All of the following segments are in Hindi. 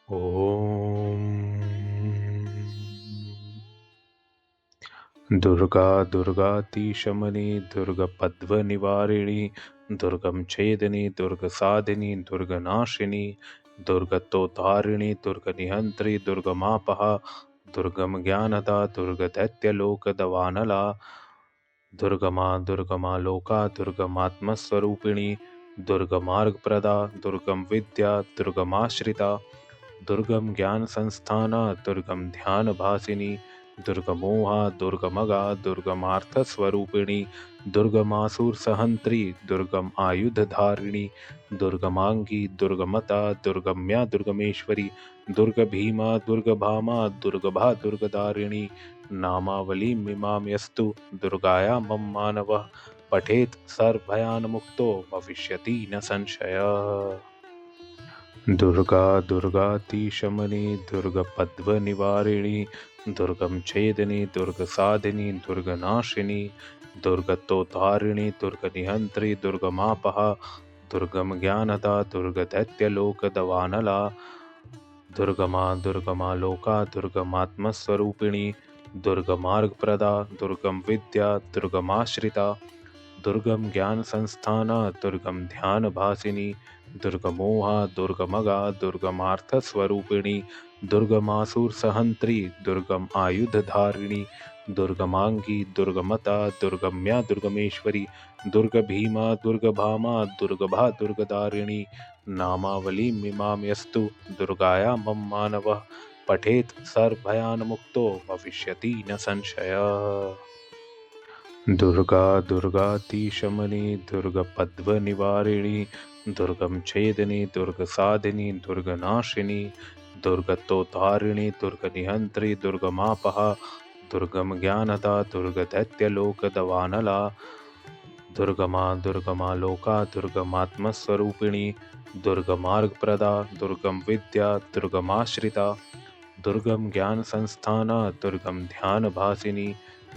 ॐ दुर्गा दुर्गातीशमनि दुर्गपद्मनिवारिणि दुर्गं छेदनि दुर्गसाधिनि दुर्गनाशिनि दुर्गतोद्धारिणि दुर्गनिहन्त्रि दुर्गमापः दुर्गम ज्ञानदा दुर्गदैत्यलोकदवानला दुर्गमा दुर्गमा लोका दुर्गमात्मस्वरूपिणी दुर्गमार्गप्रदा दुर्गम विद्या दुर्गमाश्रिता दुर्गम ज्ञान संस्थाना दुर्गम ध्यान भासिनी दुर्गमोहा दुर्गमगा दुर्गमार्थ स्वरूपिणी दुर्गमासुर सहंत्री दुर्गम आयुध धारिणी दुर्गमांगी दुर्गमता दुर्गम्या दुर्गमेश्वरी दुर्ग भीमा दुर्गभामा दुर्गभा दुर्गदारिणी नामावली मीमांस्तु दुर्गाया मम मानवः पठेत सर्वभयान मुक्तो भविष्यति न संशयः। दुर्गा दुर्गातीशमनि दुर्गपद्मनिवारिणि दुर्गं छेदनि दुर्गसाधिनि दुर्गनाशिनि दुर्गतोद्धारिणि दुर्गनिहन्त्रि दुर्गमापः दुर्गम ज्ञानदा दुर्गदैत्यलोकदवानला दुर्गमा दुर्गमा लोका दुर्गमात्मस्वरूपिणी दुर्गमार्गप्रदा दुर्गम विद्या दुर्गमाश्रिता दुर्गम ज्ञान संस्थाना दुर्गम ध्यान भासिनी दुर्गमोहा दुर्गमगा दुर्गमार्थ स्वरूपिणी दुर्गमासुर सहंत्री दुर्गम आयुध धारिणी दुर्गमांगी दुर्गमता दुर्गम्या दुर्गमेश्वरी दुर्ग भीमा दुर्गभामा दुर्गभा दुर्गदारिणी नामावली मीमांस्तु दुर्गाया मम मानवः पठेत सर्वभयान मुक्तो भविष्यति न संशयः। दुर्गा दुर्गातीशमनि दुर्गपद्मनिवारिणि दुर्गं छेदनि दुर्गसाधिनि दुर्गनाशिनि दुर्गतोद्धारिणि दुर्गनिहन्त्रि दुर्गमापः दुर्गम ज्ञानदा दुर्गदैत्यलोकदवानला दुर्गमा दुर्गमा लोका दुर्गमात्मस्वरूपिणी दुर्गमार्गप्रदा दुर्गम विद्या दुर्गमाश्रिता दुर्गम ज्ञान संस्थाना दुर्गम ध्यान भासिनी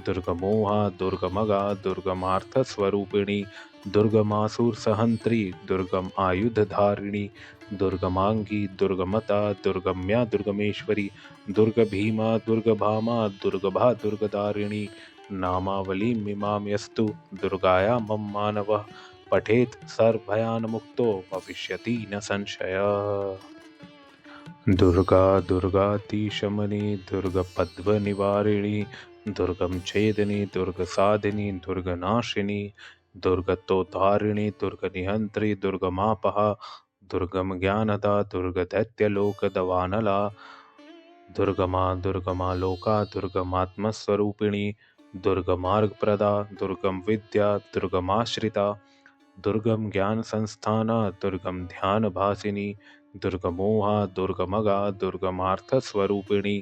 दुर्गमोहा दुर्गमगा दुर्गमार्थ स्वरूपिणी दुर्गमासुर सहंत्री दुर्गम आयुध धारिणी दुर्गमांगी दुर्गमता दुर्गम्या दुर्गमेश्वरी दुर्ग भीमा दुर्गभामा दुर्गभा दुर्गदारिणी नामावली मीमांस्तु दुर्गाया मम मानवः पठेत सर्वभयान मुक्तो भविष्यति न संशयः। दुर्गा दुर्गातीशमनि दुर्गपद्मनिवारिणि दुर्गं छेदनि दुर्गसाधिनि दुर्गनाशिनि दुर्गतोद्धारिणि दुर्गनिहन्त्रि दुर्गमापः दुर्गम ज्ञानदा दुर्गदैत्यलोकदवानला दुर्गमा दुर्गमा लोका दुर्गमात्मस्वरूपिणी दुर्गमार्गप्रदा दुर्गम विद्या दुर्गमाश्रिता दुर्गम ज्ञान संस्थाना दुर्गम ध्यान भासिनी दुर्गमोहा दुर्गमगा दुर्गमार्थ स्वरूपिणी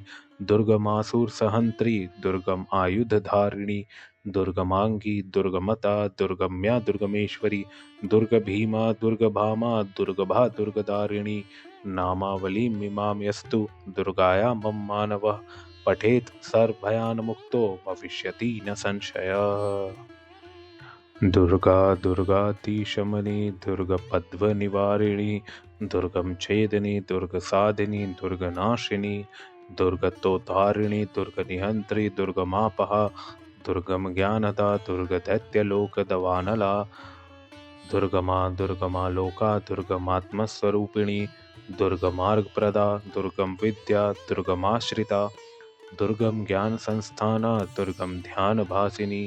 दुर्गमासुर सहंत्री दुर्गम आयुध धारिणी दुर्गमांगी दुर्गमता दुर्गम्या दुर्गमेश्वरी दुर्ग भीमा दुर्गभामा दुर्गभा दुर्गदारिणी नामावली मीमांस्तु दुर्गाया मम मानवः पठेत सर्वभयान मुक्तो भविष्यति न संशयः। दुर्गा दुर्गातीशमनि दुर्गपद्मनिवारिणि दुर्गं छेदनि दुर्गसाधिनि दुर्गनाशिनि दुर्गतोद्धारिणि दुर्गनिहन्त्रि दुर्गमापः दुर्गम ज्ञानदा दुर्गदैत्यलोकदवानला दुर्गमा दुर्गमा लोका दुर्गमात्मस्वरूपिणी दुर्गमार्गप्रदा दुर्गम विद्या दुर्गमाश्रिता दुर्गम ज्ञान संस्थाना दुर्गम ध्यान भासिनी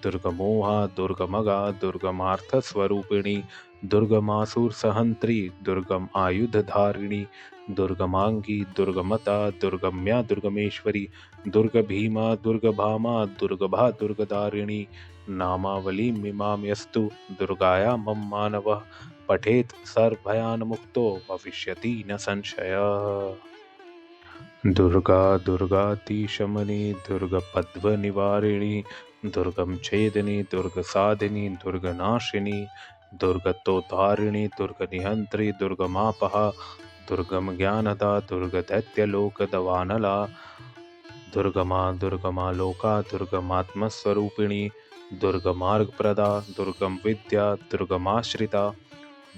दुर्गमोहा दुर्गमगा दुर्गमार्थ स्वरूपिणी दुर्गमासुर सहंत्री दुर्गम आयुध धारिणी दुर्गमांगी दुर्गमता दुर्गम्या दुर्गमेश्वरी दुर्ग भीमा दुर्गभामा दुर्गभा दुर्गदारिणी नामावली मीमांस्तु दुर्गाया मम मानवः पठेत सर्वभयान मुक्तो भविष्यति न संशयः। दुर्गा दुर्गातीशमनि दुर्गपद्मनिवारिणि दुर्गं छेदनि दुर्गसाधिनि दुर्गनाशिनि दुर्गतोद्धारिणि दुर्गनिहन्त्रि दुर्गमापः दुर्गम ज्ञानदा दुर्गदैत्यलोकदवानला दुर्गमा दुर्गमा लोका दुर्गमात्मस्वरूपिणी दुर्गमार्गप्रदा दुर्गम विद्या दुर्गमाश्रिता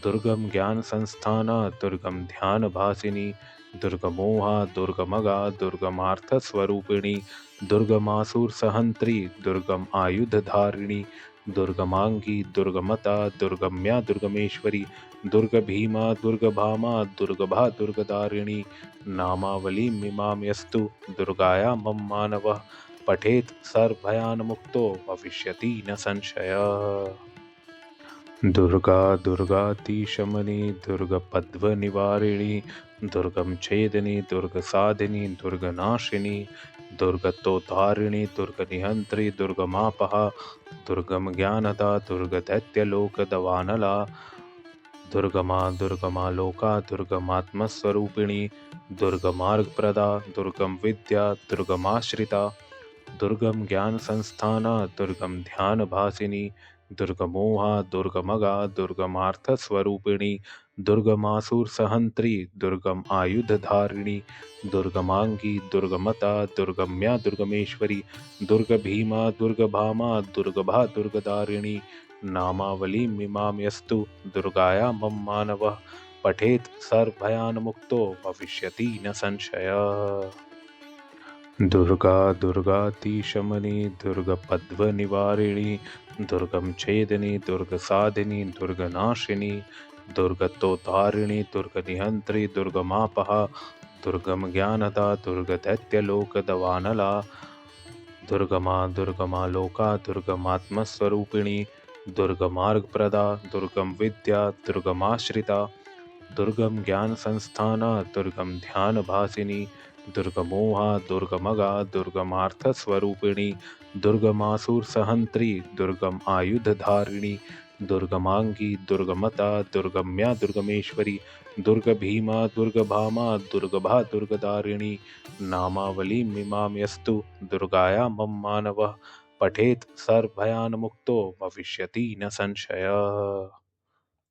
दुर्गम ज्ञान संस्थाना दुर्गम ध्यान भासिनी दुर्गमोहा दुर्गमगा दुर्गमार्थ स्वरूपिणी दुर्गमासुर सहंत्री दुर्गम आयुध धारिणी दुर्गमांगी दुर्गमता दुर्गम्या दुर्गमेश्वरी दुर्ग भीमा दुर्गभामा दुर्गभा दुर्गदारिणी नामावली मीमांस्तु दुर्गाया मम मानवः पठेत सर्वभयान मुक्तो भविष्यति न संशयः। दुर्गा दुर्गातिशमनी दुर्गपद्मनिवारिणी दुर्गम छेदिनी दुर्गसाधिनी दुर्गनाशिनी दुर्गतोद्धारिणी दुर्गनिहंत्री दुर्गमापहा दुर्गम ज्ञानदा दुर्गदैत्यलोकदवानला दुर्गमा दुर्गमा लोका दुर्गमात्मस्वरूपिणी दुर्गमार्गप्रदा दुर्गम विद्या दुर्गमाश्रिता दुर्गम ज्ञान संस्थाना दुर्गम ध्यान भासिनी दुर्गमोहा दुर्गमगा दुर्गमार्थ स्वरूपिणी दुर्गमासुर सहंत्री दुर्गम आयुध धारिणी दुर्गमांगी दुर्गमता दुर्गम्या दुर्गमेश्वरी दुर्ग भीमा दुर्गभामा दुर्गभा दुर्गदारिणी नामावली मीमांस्तु दुर्गाया मम मानवः पठेत सर्वभयान मुक्तो भविष्यति न संशयः। दुर्गा दुर्गातिशमनी दुर्गपद्मनिवारिणी दुर्गम छेदिनी दुर्गसाधिनी दुर्गनाशिनी दुर्गतोद्धारिणी दुर्गनिहंत्री दुर्गमापहा दुर्गम ज्ञानदा दुर्गदैत्यलोकदवानला दुर्गमा दुर्गमा लोका दुर्गमात्मस्वरूपिणी दुर्गमार्गप्रदा दुर्गम विद्या दुर्गमाश्रिता दुर्गम ज्ञान संस्थाना दुर्गम ध्यान भासिनी दुर्गमोहा दुर्गमगा दुर्गमार्थ स्वरूपिणी दुर्गमासुर सहंत्री दुर्गम आयुध धारिणी दुर्गमांगी दुर्गमता दुर्गम्या दुर्गमेश्वरी दुर्ग भीमा दुर्गभामा दुर्गभा दुर्गदारिणी नामावली मीमांस्तु दुर्गाया मम मानवः पठेत सर्वभयान मुक्तो भविष्यति न संशयः।